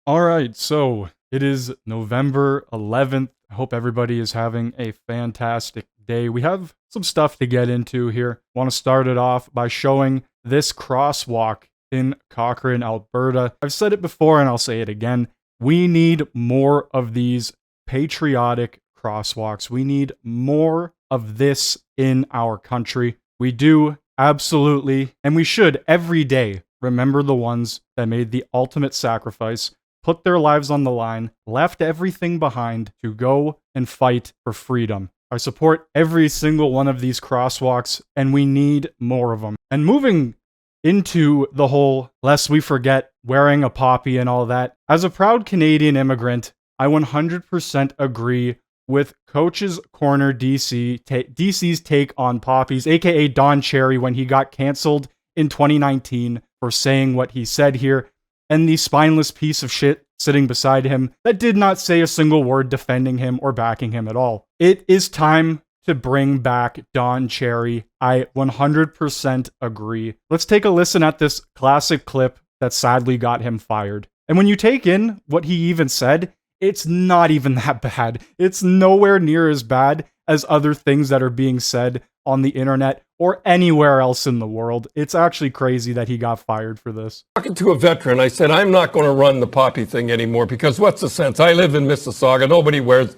All right, so it is November 11th. I hope everybody is having a fantastic day. We have some stuff to get into here. I want to start it off by showing this crosswalk in Cochrane, Alberta. I've said it before and I'll say it again. We need more of these patriotic crosswalks. We need more of this in our country. We do, absolutely, and we should every day remember the ones that made the ultimate sacrifice, put their lives on the line, left everything behind to go and fight for freedom. I support every single one of these crosswalks, and we need more of them. And moving into the whole, lest we forget wearing a poppy and all that, as a proud Canadian immigrant, I 100% agree with Coach's Corner DC's take on poppies, aka Don Cherry, when he got canceled in 2019 for saying what he said here, and the spineless piece of shit sitting beside him that did not say a single word defending him or backing him at all. It is time to bring back Don Cherry. I 100% agree. Let's take a listen at this classic clip that sadly got him fired. And when you take in what he even said, it's not even that bad. It's nowhere near as bad as other things that are being said on the internet or anywhere else in the world. It's actually crazy that he got fired for this. Talking to a veteran, I said, I'm not going to run the poppy thing anymore because what's the sense? I live in Mississauga. Nobody wears,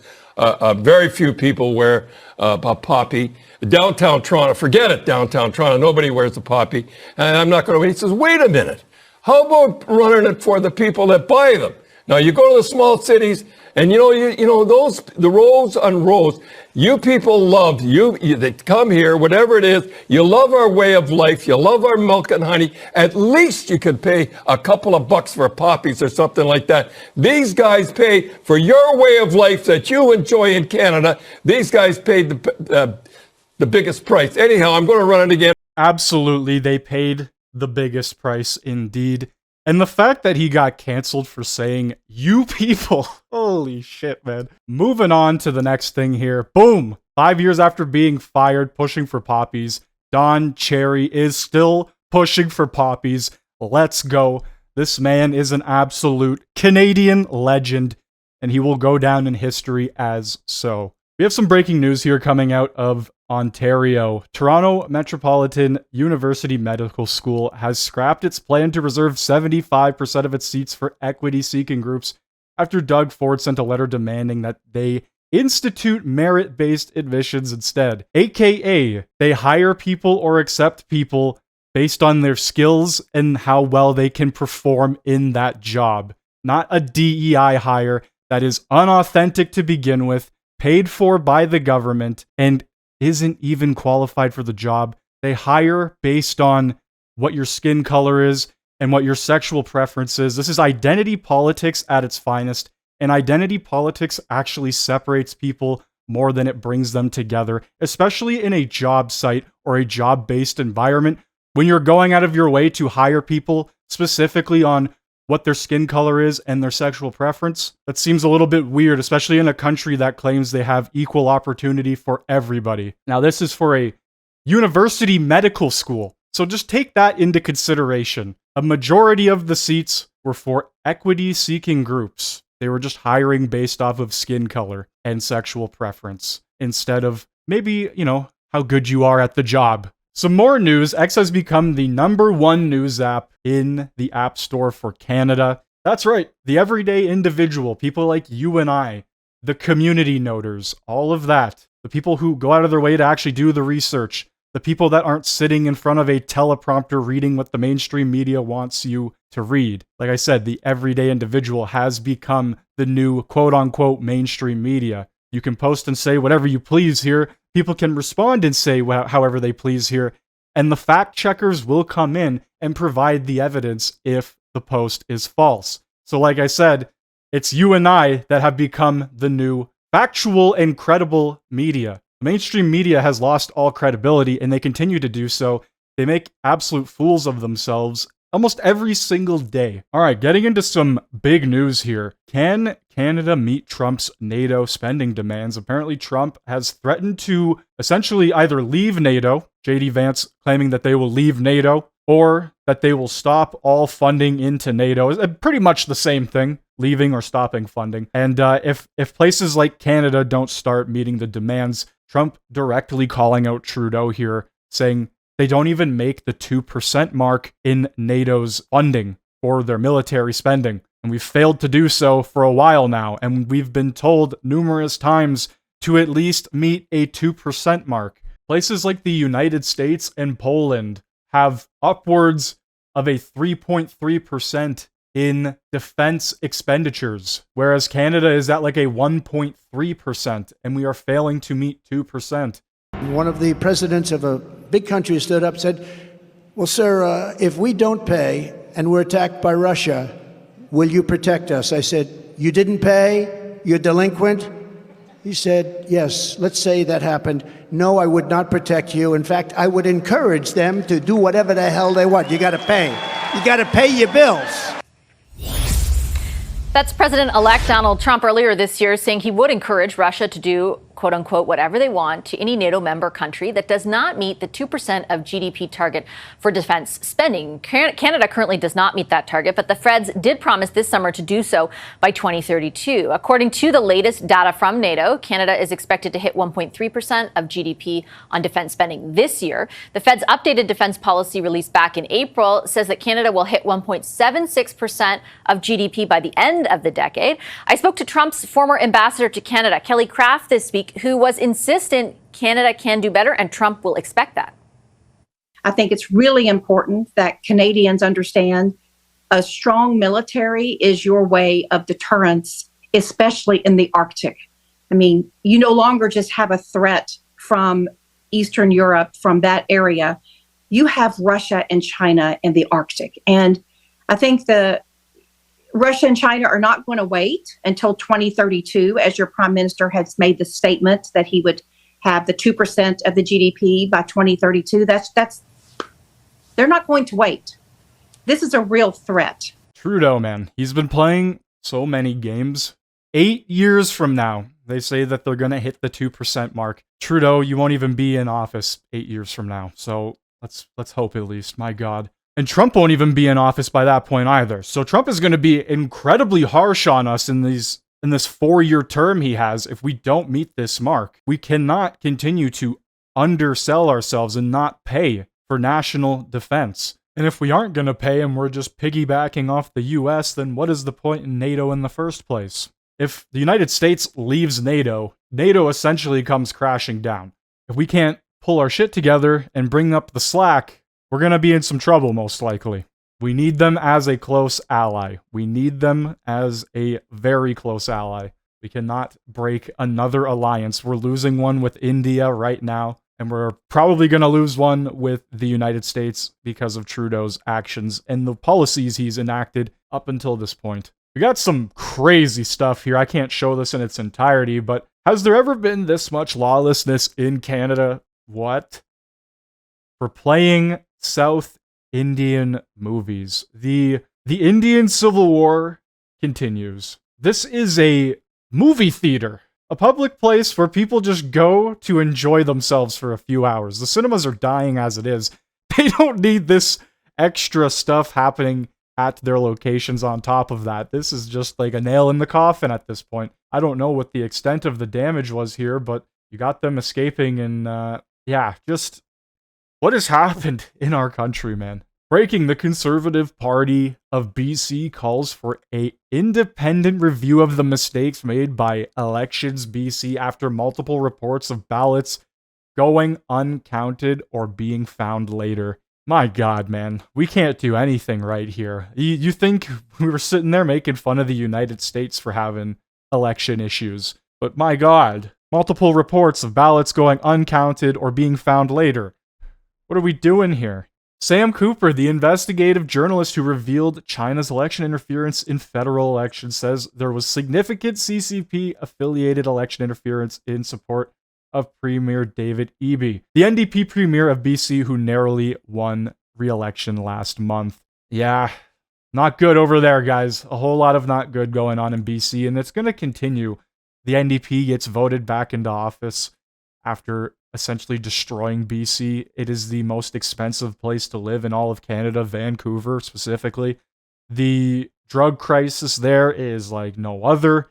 very few people wear a poppy. Downtown Toronto, forget it, downtown Toronto. Nobody wears a poppy. And I'm not going to. He says, wait a minute. How about running it for the people that buy them? Now, you go to the small cities, and the rows on rows, you people love, they come here, whatever it is, you love our way of life, you love our milk and honey, at least you could pay a couple of bucks for poppies or something like that. These guys pay for your way of life that you enjoy in Canada. These guys paid the biggest price. Anyhow, I'm going to run it again. Absolutely, they paid the biggest price indeed. And the fact that he got canceled for saying, you people, holy shit, man. Moving on to the next thing here. Boom! 5 years after being fired, pushing for poppies, Don Cherry is still pushing for poppies. Let's go. This man is an absolute Canadian legend, and he will go down in history as so. We have some breaking news here coming out of Ontario. Toronto Metropolitan University Medical School has scrapped its plan to reserve 75% of its seats for equity-seeking groups after Doug Ford sent a letter demanding that they institute merit-based admissions instead, aka they hire people or accept people based on their skills and how well they can perform in that job, not a DEI hire that is unauthentic to begin with, paid for by the government, and isn't even qualified for the job. They hire based on what your skin color is and what your sexual preference is. This is identity politics at its finest, and identity politics actually separates people more than it brings them together, especially in a job site or a job-based environment. When you're going out of your way to hire people specifically on what their skin color is and their sexual preference, that seems a little bit weird, especially in a country that claims they have equal opportunity for everybody. Now, this is for a university medical school, so just take that into consideration. A majority of the seats were for equity-seeking groups. They were just hiring based off of skin color and sexual preference, instead of maybe, how good you are at the job. Some more news. X has become the #1 news app in the App Store for Canada. That's right, the everyday individual, people like you and I, the community noters, all of that, the people who go out of their way to actually do the research, the people that aren't sitting in front of a teleprompter reading what the mainstream media wants you to read. Like I said, the everyday individual has become the new quote-unquote mainstream media. You can post and say whatever you please here. People can respond and say however they please here. And the fact checkers will come in and provide the evidence if the post is false. So like I said, it's you and I that have become the new factual and credible media. Mainstream media has lost all credibility, and they continue to do so. They make absolute fools of themselves almost every single day. All right, getting into some big news here. Can Canada meet Trump's NATO spending demands? Apparently, Trump has threatened to essentially either leave NATO, J.D. Vance claiming that they will leave NATO, or that they will stop all funding into NATO. Pretty much the same thing. leaving or stopping funding. And if places like Canada don't start meeting the demands, Trump directly calling out Trudeau here, saying they don't even make the 2% mark in NATO's funding for their military spending. And we've failed to do so for a while now. And we've been told numerous times to at least meet a 2% mark. Places like the United States and Poland have upwards of a 3.3% in defense expenditures, whereas Canada is at like a 1.3%, and we are failing to meet 2%. One of the presidents of a big country stood up and said, well, sir, if we don't pay and we're attacked by Russia, will you protect us? I said, you didn't pay? You're delinquent? He said, yes, let's say that happened. No, I would not protect you. In fact, I would encourage them to do whatever the hell they want. You got to pay. You got to pay your bills. That's President-elect Donald Trump earlier this year saying he would encourage Russia to do, quote unquote, whatever they want to any NATO member country that does not meet the 2% of GDP target for defense spending. Canada currently does not meet that target, but the Feds did promise this summer to do so by 2032. According to the latest data from NATO, Canada is expected to hit 1.3% of GDP on defense spending this year. The Fed's updated defense policy released back in April says that Canada will hit 1.76% of GDP by the end of the decade. I spoke to Trump's former ambassador to Canada, Kelly Craft, this week, who was insistent Canada can do better and Trump will expect that. I think it's really important that Canadians understand a strong military is your way of deterrence, especially in the Arctic. I mean, you no longer just have a threat from Eastern Europe, from that area. You have Russia and China in the Arctic. And I think Russia and China are not going to wait until 2032, as your prime minister has made the statement that he would have the 2% of the GDP by 2032. They're not going to wait. This is a real threat. Trudeau, man, he's been playing so many games. 8 years from now, they say that they're going to hit the 2% mark. Trudeau, you won't even be in office 8 years from now. So let's hope at least, my God. And Trump won't even be in office by that point either. So Trump is going to be incredibly harsh on us in this 4-year term he has if we don't meet this mark. We cannot continue to undersell ourselves and not pay for national defense. And if we aren't going to pay and we're just piggybacking off the US, then what is the point in NATO in the first place? If the United States leaves NATO, NATO essentially comes crashing down. If we can't pull our shit together and bring up the slack, we're going to be in some trouble, most likely. We need them as a close ally. We need them as a very close ally. We cannot break another alliance. We're losing one with India right now, and we're probably going to lose one with the United States because of Trudeau's actions and the policies he's enacted up until this point. We got some crazy stuff here. I can't show this in its entirety, but has there ever been this much lawlessness in Canada? What? For playing South Indian movies. The Indian Civil War continues. This is a movie theater, a public place where people just go to enjoy themselves for a few hours. The cinemas are dying as it is. They don't need this extra stuff happening at their locations on top of that. This is just like a nail in the coffin at this point. I don't know what the extent of the damage was here, but you got them escaping and just what has happened in our country, man? Breaking, the Conservative Party of BC calls for an independent review of the mistakes made by Elections BC after multiple reports of ballots going uncounted or being found later. My God, man. We can't do anything right here. You think we were sitting there making fun of the United States for having election issues. But my God, multiple reports of ballots going uncounted or being found later. What are we doing here? Sam Cooper, the investigative journalist who revealed China's election interference in federal elections, says there was significant CCP-affiliated election interference in support of Premier David Eby, the NDP Premier of BC who narrowly won re-election last month. Yeah, not good over there, guys. A whole lot of not good going on in BC, and it's going to continue. The NDP gets voted back into office after essentially destroying BC. It is the most expensive place to live in all of Canada, Vancouver specifically. The drug crisis there is like no other.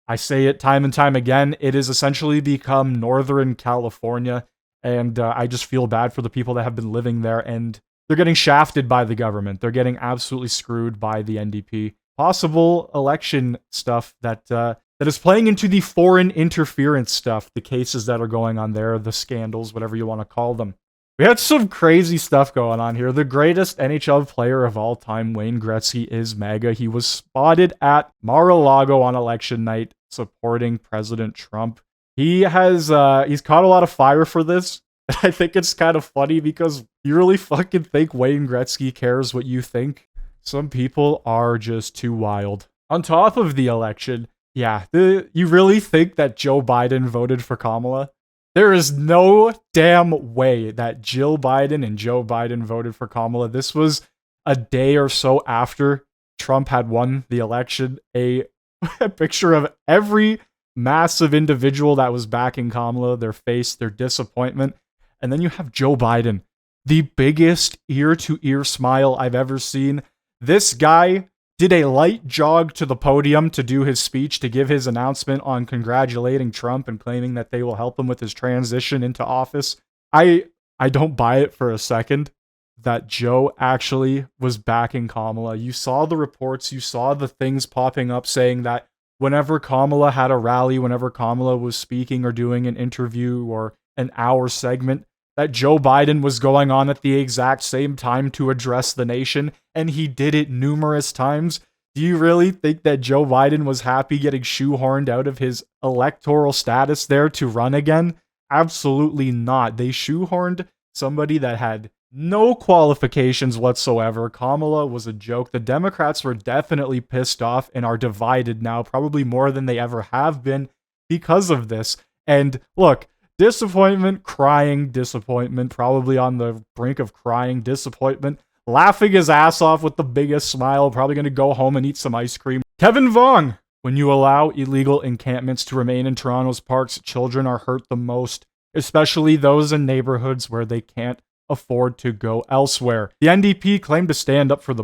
I say it time and time again. It has essentially become Northern California, and I just feel bad for the people that have been living there, and they're getting shafted by the government. They're getting absolutely screwed by the NDP. Possible election stuff that is playing into the foreign interference stuff, the cases that are going on there, the scandals, whatever you want to call them. We had some crazy stuff going on here. The greatest NHL player of all time, Wayne Gretzky, is MAGA. He was spotted at Mar-a-Lago on election night supporting President Trump. He's caught a lot of fire for this. I think it's kind of funny because you really fucking think Wayne Gretzky cares what you think? Some people are just too wild. On top of the election, you really think that Joe Biden voted for Kamala? There is no damn way that Jill Biden and Joe Biden voted for Kamala. This was a day or so after Trump had won the election. A picture of every massive individual that was backing Kamala, their face, their disappointment. And then you have Joe Biden, the biggest ear-to-ear smile I've ever seen. This guy did a light jog to the podium to do his speech, to give his announcement on congratulating Trump and claiming that they will help him with his transition into office. I don't buy it for a second that Joe actually was backing Kamala. You saw the reports, you saw the things popping up saying that whenever Kamala had a rally, whenever Kamala was speaking or doing an interview or an hour segment, that Joe Biden was going on at the exact same time to address the nation, and he did it numerous times. Do you really think that Joe Biden was happy getting shoehorned out of his electoral status there to run again? Absolutely not. They shoehorned somebody that had no qualifications whatsoever. Kamala was a joke. The Democrats were definitely pissed off and are divided now, probably more than they ever have been because of this. And look, disappointment, crying, disappointment, probably on the brink of crying, disappointment, laughing his ass off with the biggest smile, probably going to go home and eat some ice cream. Kevin Vaughn, when you allow illegal encampments to remain in Toronto's parks, children are hurt the most, especially those in neighborhoods where they can't afford to go elsewhere. The NDP claim to stand up for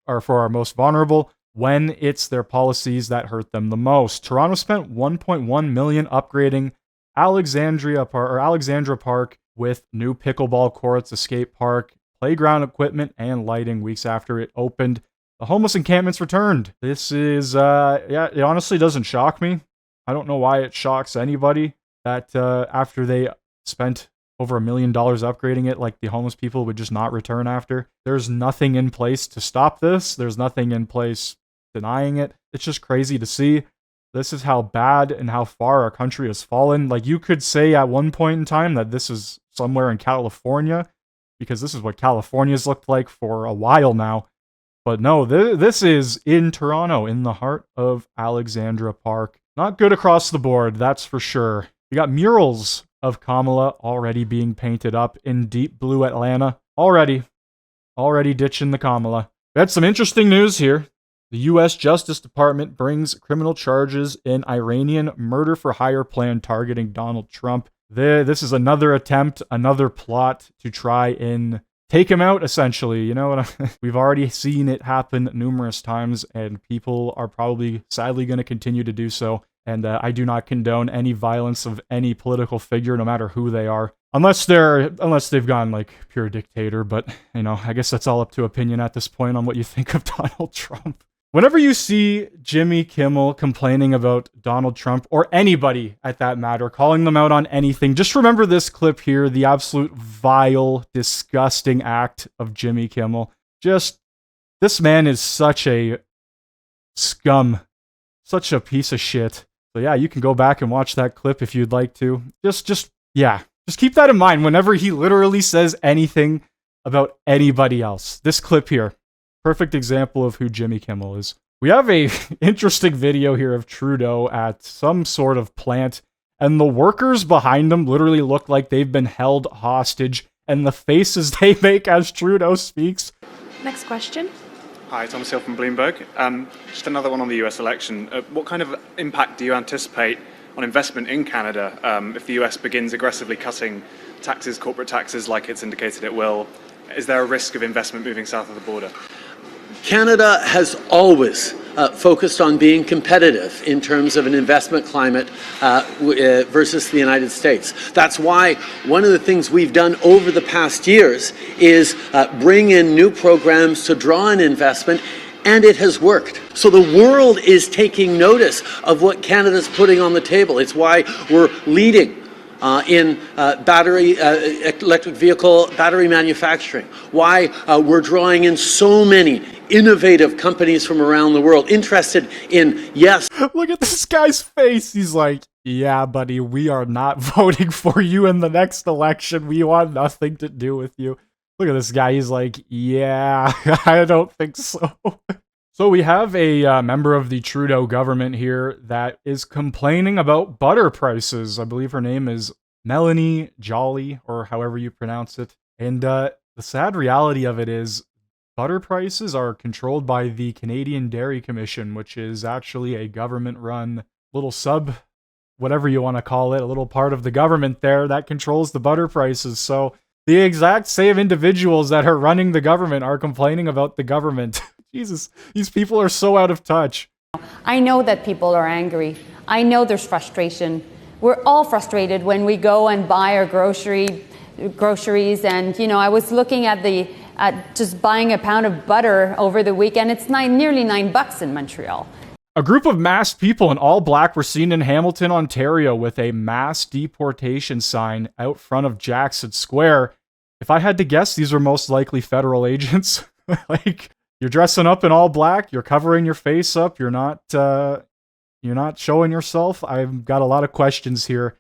our most vulnerable when it's their policies that hurt them the most. Toronto spent $1.1 million upgrading Alexandra Park with new pickleball courts, a skate park, playground equipment, and lighting weeks after it opened. The homeless encampments returned. This is, it honestly doesn't shock me. I don't know why it shocks anybody that after they spent over $1 million upgrading it, like the homeless people would just not return after. There's nothing in place to stop this. There's nothing in place denying it. It's just crazy to see. This is how bad and how far our country has fallen. Like, you could say at one point in time that this is somewhere in California, because this is what California's looked like for a while now. But no, this is in Toronto, in the heart of Alexandra Park. Not good across the board, that's for sure. We got murals of Kamala already being painted up in deep blue Atlanta. Already ditching the Kamala. We had some interesting news here. The U.S. Justice Department brings criminal charges in Iranian murder-for-hire plan targeting Donald Trump. This is another attempt, another plot to try and take him out, essentially. You know what? We've already seen it happen numerous times, and people are probably sadly going to continue to do so. And I do not condone any violence of any political figure, no matter who they are. Unless they've gone like pure dictator. But, you know, I guess that's all up to opinion at this point on what you think of Donald Trump. Whenever you see Jimmy Kimmel complaining about Donald Trump, or anybody at that matter, calling them out on anything, just remember this clip here, the absolute vile, disgusting act of Jimmy Kimmel. This man is such a scum, such a piece of shit. So yeah, you can go back and watch that clip if you'd like to. Just keep that in mind whenever he literally says anything about anybody else. This clip here. Perfect example of who Jimmy Kimmel is. We have a interesting video here of Trudeau at some sort of plant, and the workers behind him literally look like they've been held hostage, and the faces they make as Trudeau speaks. Next question. Hi, Thomas Hill from Bloomberg. Just another one on the US election. What kind of impact do you anticipate on investment in Canada if the US begins aggressively cutting taxes, corporate taxes, like it's indicated it will? Is there a risk of investment moving south of the border? Canada has always focused on being competitive in terms of an investment climate versus the United States. That's why one of the things we've done over the past years is bring in new programs to draw in investment, and it has worked. So the world is taking notice of what Canada's putting on the table. It's why we're leading in electric vehicle battery manufacturing, why we're drawing in so many innovative companies from around the world interested in, yes. Look at this guy's face. He's like, yeah, buddy, we are not voting for you in the next election. We want nothing to do with you. Look at this guy. He's like, yeah, I don't think so. So we have a member of the Trudeau government here that is complaining about butter prices. I believe her name is Melanie Jolly, or however you pronounce it. And the sad reality of it is butter prices are controlled by the Canadian Dairy Commission, which is actually a government-run little whatever you want to call it, a little part of the government there that controls the butter prices. So the exact same individuals that are running the government are complaining about the government. Jesus, these people are so out of touch. I know that people are angry. I know there's frustration. We're all frustrated when we go and buy our groceries. And, I was looking at just buying a pound of butter over the weekend. It's nearly $9 in Montreal. A group of masked people in all black were seen in Hamilton, Ontario with a mass deportation sign out front of Jackson Square. If I had to guess, these are most likely federal agents. Like, you're dressing up in all black, you're covering your face up, you're not showing yourself. I've got a lot of questions here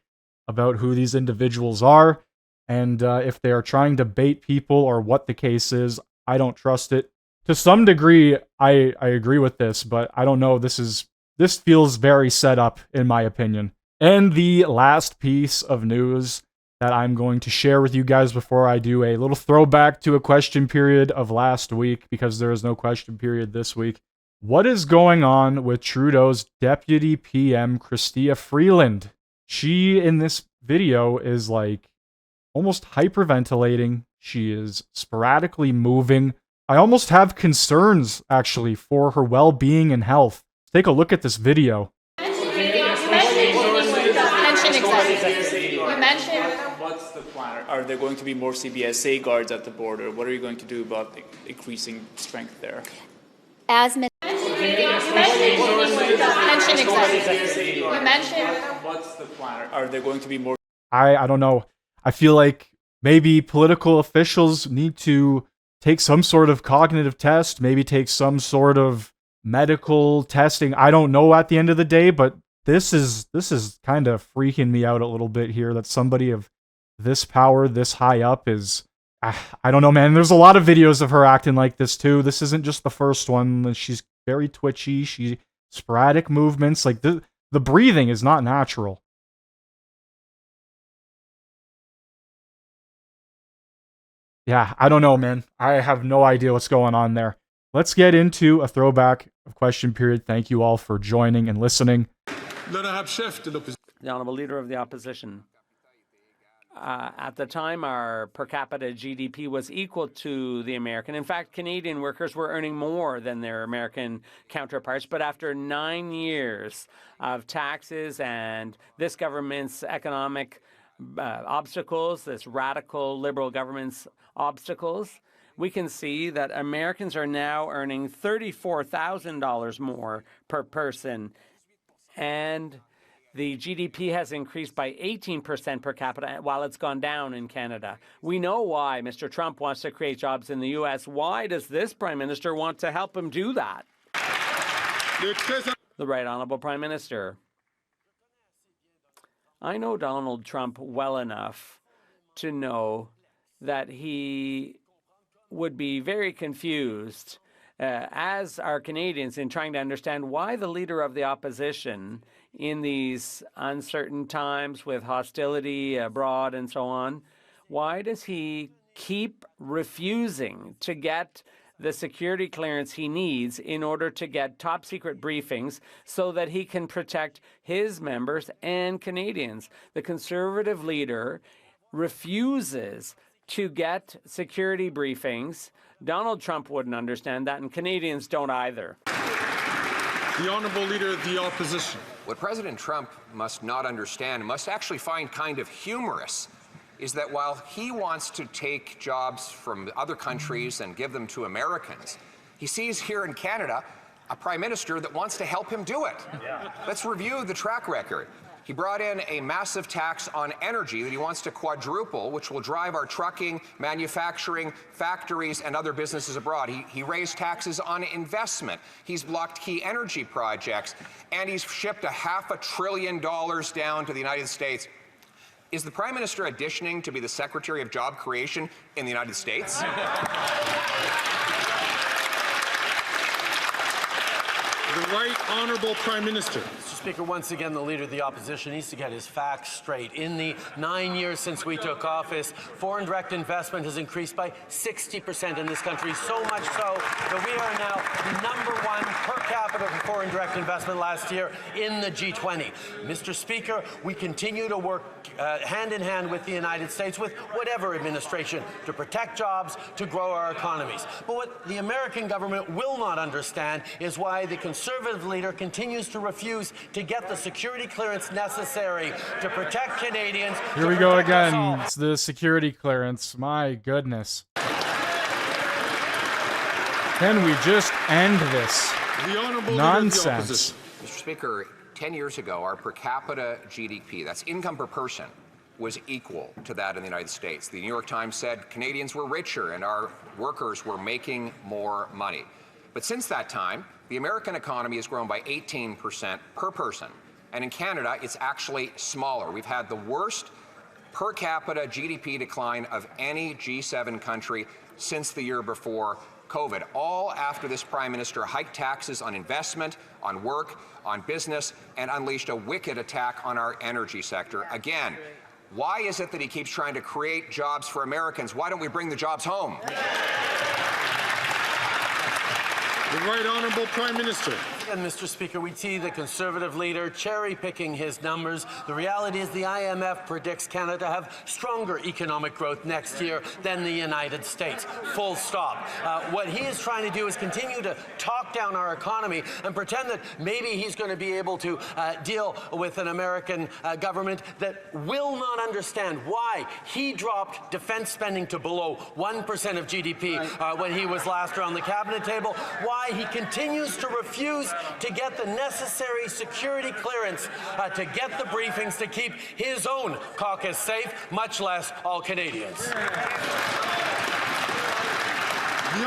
about who these individuals are, and if they are trying to bait people or what the case is. I don't trust it. To some degree, I agree with this, but I don't know. This feels very set up, in my opinion. And the last piece of news that I'm going to share with you guys before I do a little throwback to a question period of last week, because there is no question period this week. What is going on with Trudeau's Deputy PM, Chrystia Freeland? She, in this video, is like almost hyperventilating. She is sporadically moving. I almost have concerns, actually, for her well-being and health. Take a look at this video. What's the plan? Are there going to be more CBSA guards at the border? What are you going to do about increasing strength there? As you mentioned. What's the plan? Are there going to be more? I don't know. I feel like maybe political officials need to take some sort of cognitive test, maybe take some sort of medical testing. I don't know at the end of the day, but this is kind of freaking me out a little bit here, that somebody of this power, this high up is, I don't know, man. There's a lot of videos of her acting like this too. This isn't just the first one. She's very twitchy. She sporadic movements. Like the breathing is not natural. Yeah, I don't know, man. I have no idea what's going on there. Let's get into a throwback of question period. Thank you all for joining and listening. The Honourable Leader of the Opposition. At the time, our per capita GDP was equal to the American. In fact, Canadian workers were earning more than their American counterparts. But after 9 years of taxes and this government's economic obstacles, this radical liberal government's obstacles, we can see that Americans are now earning $34,000 more per person. And the GDP has increased by 18% per capita, while it's gone down in Canada. We know why Mr. Trump wants to create jobs in the U.S. Why does this Prime Minister want to help him do that? The Right Honourable Prime Minister. I know Donald Trump well enough to know that he would be very confused, as are Canadians, in trying to understand why the Leader of the Opposition, in these uncertain times with hostility abroad and so on, why does he keep refusing to get the security clearance he needs in order to get top secret briefings so that he can protect his members and Canadians? The Conservative leader refuses to get security briefings. Donald Trump wouldn't understand that, and Canadians don't either. The Honourable Leader of the Opposition. What President Trump must not understand, must actually find kind of humorous, is that while he wants to take jobs from other countries and give them to Americans, he sees here in Canada a Prime Minister that wants to help him do it. Yeah. Let's review the track record. He brought in a massive tax on energy that he wants to quadruple, which will drive our trucking, manufacturing, factories, and other businesses abroad. He raised taxes on investment. He's blocked key energy projects, and he's shipped $500 billion down to the United States. Is the Prime Minister auditioning to be the Secretary of Job Creation in the United States? The Right Honourable Prime Minister. Mr. Speaker, once again, the Leader of the Opposition needs to get his facts straight. In the 9 years since we took office, foreign direct investment has increased by 60% in this country, so much so that we are now #1 per capita for foreign direct investment last year in the G20. Mr. Speaker, we continue to work hand in hand with the United States, with whatever administration, to protect jobs, to grow our economies. But what the American government will not understand is why the Conservative leader continues to refuse to get the security clearance necessary to protect Canadians. Here we go again. It's the security clearance. My goodness. Can we just end this nonsense? Mr. Speaker, 10 years ago, our per capita GDP, that's income per person, was equal to that in the United States. The New York Times said Canadians were richer and our workers were making more money. But since that time, the American economy has grown by 18% per person. And in Canada, it's actually smaller. We've had the worst per capita GDP decline of any G7 country since the year before COVID, all after this Prime Minister hiked taxes on investment, on work, on business, and unleashed a wicked attack on our energy sector. Again, why is it that he keeps trying to create jobs for Americans? Why don't we bring the jobs home? The Right Honourable Prime Minister. And Mr. Speaker, we see the Conservative leader cherry-picking his numbers. The reality is the IMF predicts Canada to have stronger economic growth next year than the United States. Full stop. What he is trying to do is continue to talk down our economy and pretend that maybe he's going to be able to deal with an American government that will not understand why he dropped defense spending to below 1% of GDP when he was last around the cabinet table, why he continues to refuse to get the necessary security clearance to get the briefings to keep his own caucus safe, much less all Canadians. The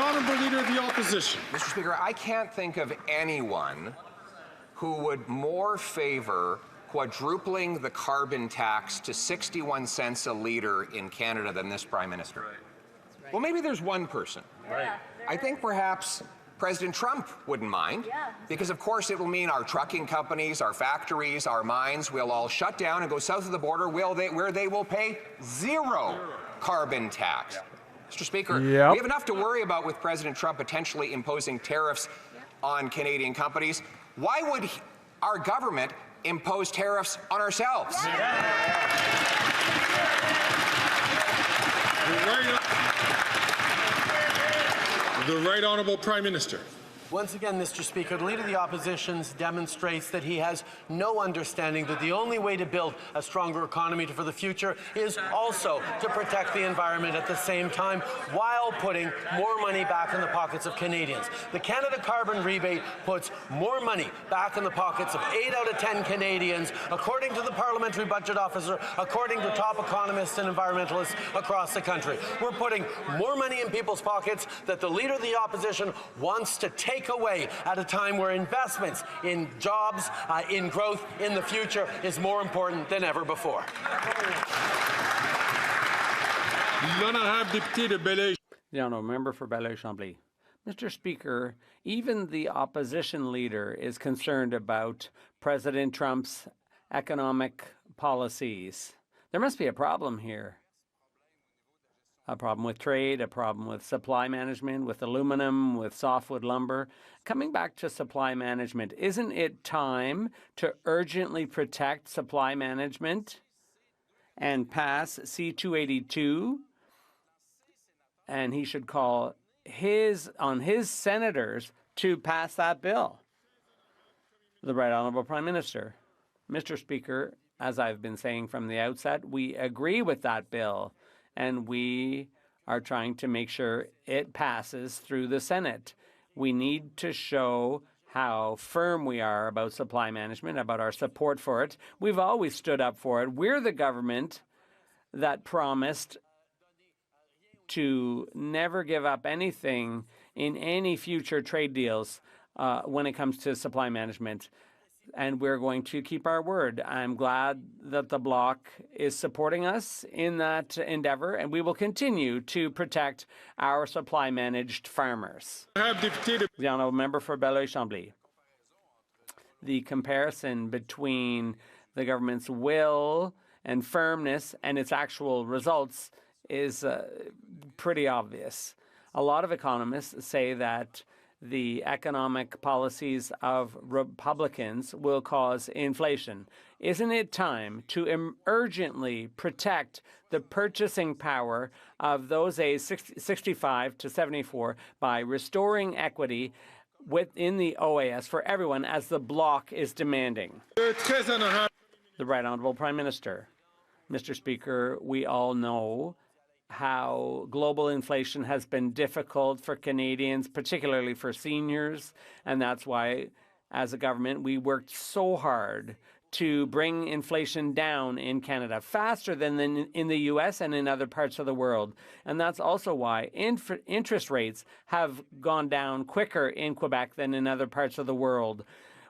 Honourable Leader of the Opposition. Mr. Speaker, I can't think of anyone who would more favor quadrupling the carbon tax to 61 cents a litre in Canada than this Prime Minister. Right. Well, maybe there's one person. Right. I think perhaps President Trump wouldn't mind, because of course it will mean our trucking companies, our factories, our mines will all shut down and go south of the border where they will pay zero carbon tax. Mr. Speaker, we have enough to worry about with President Trump potentially imposing tariffs on Canadian companies. Why would our government impose tariffs on ourselves? The Right Honourable Prime Minister. Once again, Mr. Speaker, the Leader of the Opposition demonstrates that he has no understanding that the only way to build a stronger economy for the future is also to protect the environment at the same time while putting more money back in the pockets of Canadians. The Canada Carbon Rebate puts more money back in the pockets of 8 out of 10 Canadians, according to the Parliamentary Budget Officer, according to top economists and environmentalists across the country. We're putting more money in people's pockets that the Leader of the Opposition wants to take away at a time where investments in jobs, in growth, in the future is more important than ever before. The Honourable Member for Belleuil-Chambly. Mr. Speaker, even the opposition leader is concerned about President Trump's economic policies. There must be a problem here. A problem with trade, a problem with supply management, with aluminum, with softwood lumber. Coming back to supply management, isn't it time to urgently protect supply management and pass C-282? And he should call on his senators to pass that bill. The Right Honourable Prime Minister. Mr. Speaker, as I've been saying from the outset, we agree with that bill, and we are trying to make sure it passes through the Senate. We need to show how firm we are about supply management, about our support for it. We've always stood up for it. We're the government that promised to never give up anything in any future trade deals when it comes to supply management. And we're going to keep our word. I'm glad that the Bloc is supporting us in that endeavor, and we will continue to protect our supply-managed farmers. The Honourable Member for Belleuil-Chambly. The comparison between the government's will and firmness and its actual results is pretty obvious. A lot of economists say that the economic policies of Republicans will cause inflation. Isn't it time to urgently protect the purchasing power of those aged 65 to 74 by restoring equity within the OAS for everyone, as the Bloc is demanding? The Right Honourable Prime Minister. Mr. Speaker, we all know how global inflation has been difficult for Canadians, particularly for seniors, and that's why, as a government, we worked so hard to bring inflation down in Canada faster than in the U.S. and in other parts of the world. And that's also why interest rates have gone down quicker in Quebec than in other parts of the world.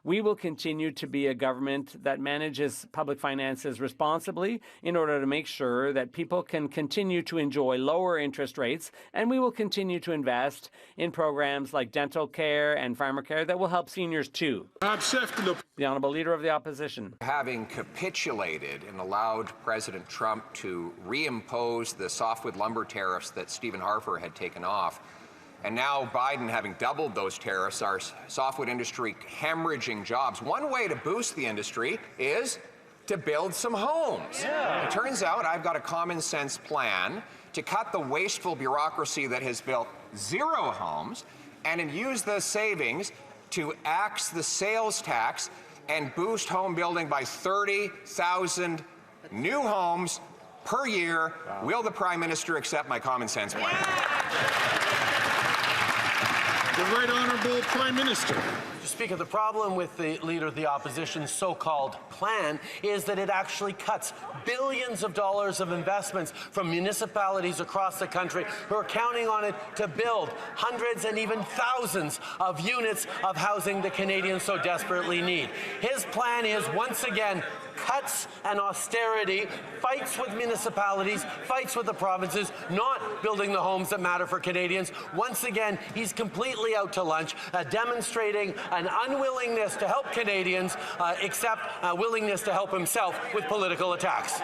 We will continue to be a government that manages public finances responsibly in order to make sure that people can continue to enjoy lower interest rates, and we will continue to invest in programs like dental care and pharmacare that will help seniors too. The Honourable Leader of the Opposition. Having capitulated and allowed President Trump to reimpose the softwood lumber tariffs that Stephen Harper had taken off, and now Biden having doubled those tariffs, our softwood industry hemorrhaging jobs. One way to boost the industry is to build some homes. It turns out I've got a common sense plan to cut the wasteful bureaucracy that has built zero homes and use the savings to axe the sales tax and boost home building by 30,000 new homes per year. Will the Prime Minister accept my common sense plan? The Right Honourable Prime Minister. Mr. Speaker, the problem with the Leader of the Opposition's so-called plan is that it actually cuts billions of dollars of investments from municipalities across the country who are counting on it to build hundreds and even thousands of units of housing that Canadians so desperately need. His plan is, once again, cuts and austerity, fights with municipalities, fights with the provinces, not building the homes that matter for Canadians. Once again, he's completely out to lunch, demonstrating an unwillingness to help Canadians, except a willingness to help himself with political attacks.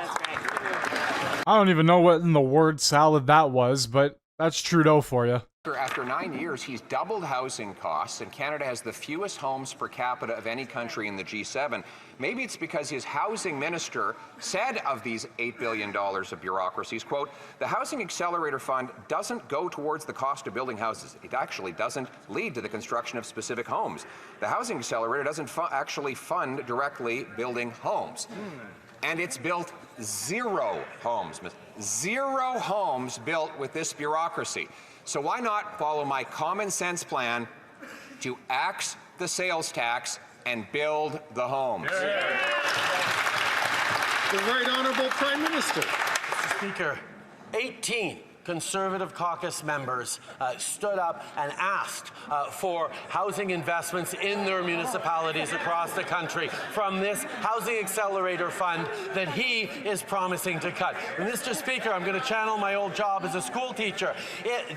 I don't even know what in the word salad that was, but that's Trudeau for you. After 9 years, he's doubled housing costs, and Canada has the fewest homes per capita of any country in the G7. Maybe it's because his housing minister said of these $8 billion of bureaucracies, quote, the Housing Accelerator Fund doesn't go towards the cost of building houses. It actually doesn't lead to the construction of specific homes. The Housing Accelerator doesn't actually fund directly building homes. And it's built zero homes. Zero homes built with this bureaucracy. So why not follow my common sense plan to axe the sales tax and build the homes? The Right Honourable Prime Minister. Mr. Speaker, 18 Conservative caucus members stood up and asked for housing investments in their municipalities across the country from this Housing Accelerator Fund that he is promising to cut. And Mr. Speaker, I'm going to channel my old job as a school teacher.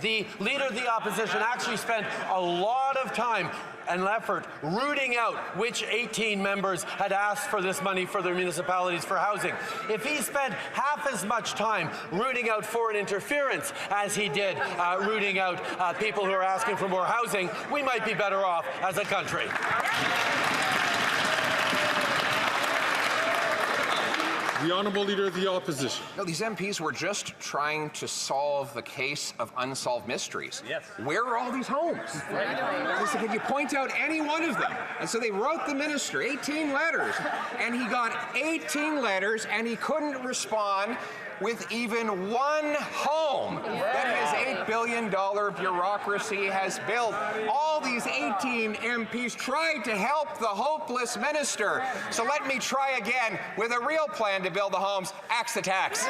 The Leader of the Opposition actually spent a lot of time and effort rooting out which 18 members had asked for this money for their municipalities for housing. If he spent half as much time rooting out foreign interference as he did rooting out people who are asking for more housing, we might be better off as a country. The Honourable Leader of the Opposition. No, these MPs were just trying to solve the case of unsolved mysteries. Yes. Where are all these homes? They said, can you point out any one of them? And so they wrote the minister 18 letters, and he got 18 letters, and he couldn't respond with even one home that his $8 billion bureaucracy has built. All these 18 MPs tried to help the hopeless minister. So let me try again with a real plan to build the homes. Axe the tax.